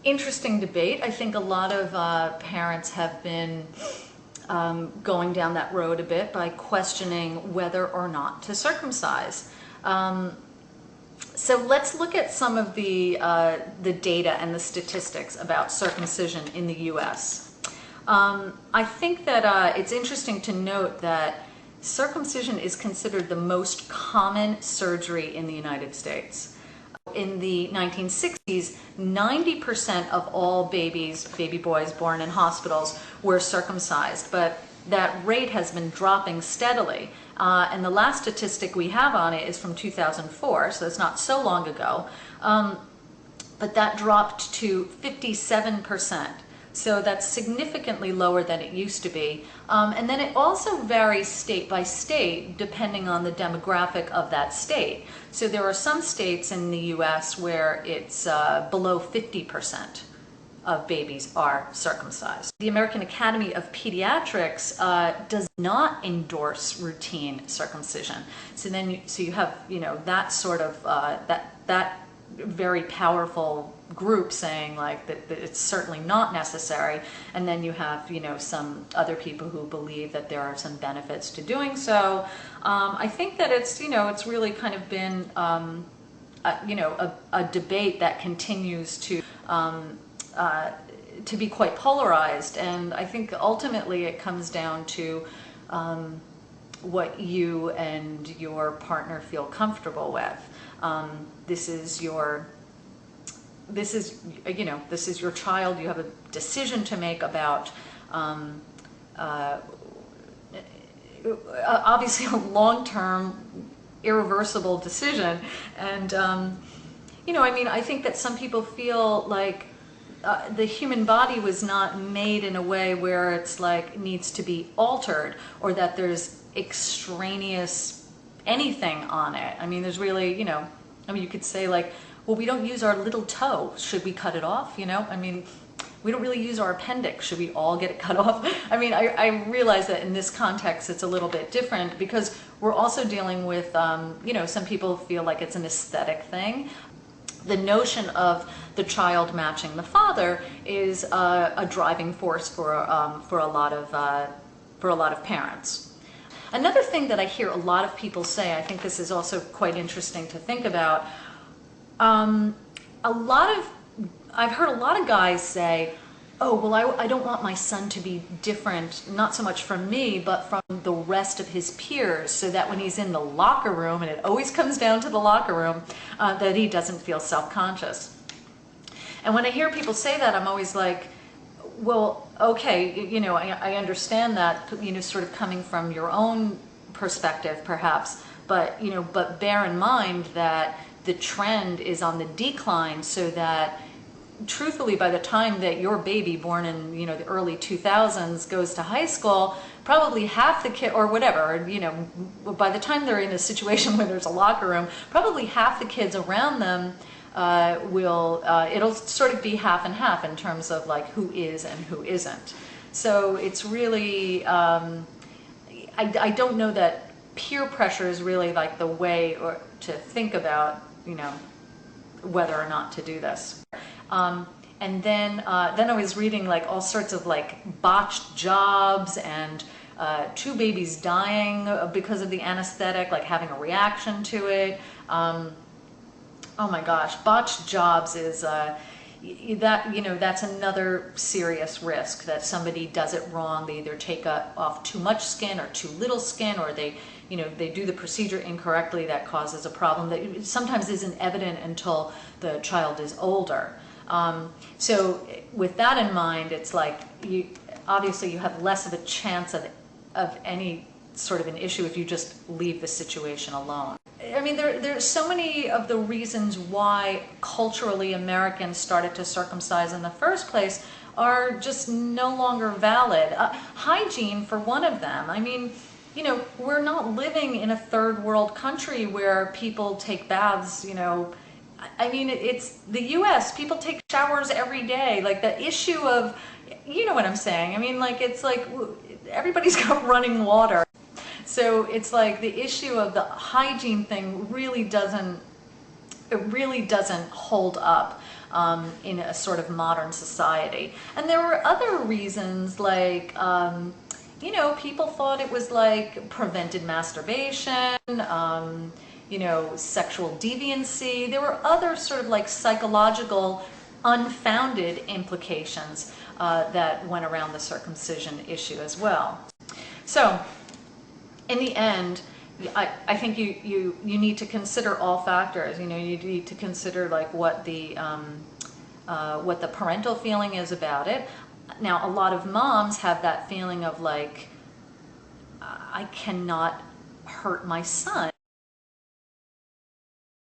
interesting debate. I think a lot of parents have been going down that road a bit by questioning whether or not to circumcise. So let's look at some of the data and the statistics about circumcision in the U.S. I think that it's interesting to note that circumcision is considered the most common surgery in the United States. In the 1960s, 90% of all baby boys born in hospitals were circumcised, but that rate has been dropping steadily. And the last statistic we have on it is from 2004, so it's not so long ago. But that dropped to 57%. So that's significantly lower than it used to be. And then it also varies state by state depending on the demographic of that state. So there are some states in the US where it's below 50% of babies are circumcised. The American Academy of Pediatrics does not endorse routine circumcision. So you have, that sort of, that very powerful group saying like that it's certainly not necessary, and then you have some other people who believe that there are some benefits to doing so. I think that it's it's really kind of been a debate that continues to be quite polarized, and I think ultimately it comes down to what you and your partner feel comfortable with. This is your child. You have a decision to make about obviously a long-term irreversible decision, and I think that some people feel like the human body was not made in a way where it's like needs to be altered, or that there's extraneous anything on it. I mean, there's really, you could say like, well, we don't use our little toe. Should we cut it off? We don't really use our appendix. Should we all get it cut off? I mean, I realize that in this context, it's a little bit different because we're also dealing with, some people feel like it's an aesthetic thing. The notion of the child matching the father is a driving force for a lot of parents. Another thing that I hear a lot of people say, I think this is also quite interesting to think about. I've heard a lot of guys say, oh, well, I don't want my son to be different, not so much from me, but from the rest of his peers, so that when he's in the locker room, and it always comes down to the locker room, that he doesn't feel self-conscious. And when I hear people say that, I'm always like, well, okay, I understand that, sort of coming from your own perspective, perhaps, but bear in mind that the trend is on the decline, so that truthfully, by the time that your baby born in the early 2000s goes to high school, probably half the kid, or whatever, by the time they're in a situation where there's a locker room, probably half the kids around them it'll sort of be half and half in terms of like who is and who isn't. So it's really, I don't know that peer pressure is really like the way to think about, whether or not to do this. And then I was reading like all sorts of like botched jobs and 2 babies dying because of the anesthetic, like having a reaction to it. Oh my gosh, botched jobs is that's another serious risk, that somebody does it wrong. They either take off too much skin or too little skin, or they do the procedure incorrectly. That causes a problem that sometimes isn't evident until the child is older. So with that in mind, it's like obviously you have less of a chance of any sort of an issue if you just leave the situation alone. I mean, there's so many of the reasons why culturally Americans started to circumcise in the first place are just no longer valid. Hygiene, for one of them. I mean, we're not living in a third world country where people take baths, I mean, it's the US, people take showers every day. Like the issue of, you know what I'm saying? I mean, like, it's like everybody's got running water. So it's like the issue of the hygiene thing really doesn't hold up. in a sort of modern society. And there were other reasons, like, you know, people thought it was like prevented masturbation, you know, sexual deviancy. There were other sort of like psychological unfounded implications that went around the circumcision issue as well. So in the end, I think you need to consider all factors. You know, you need to consider like what the parental feeling is about it. Now, a lot of moms have that feeling of like, I cannot hurt my son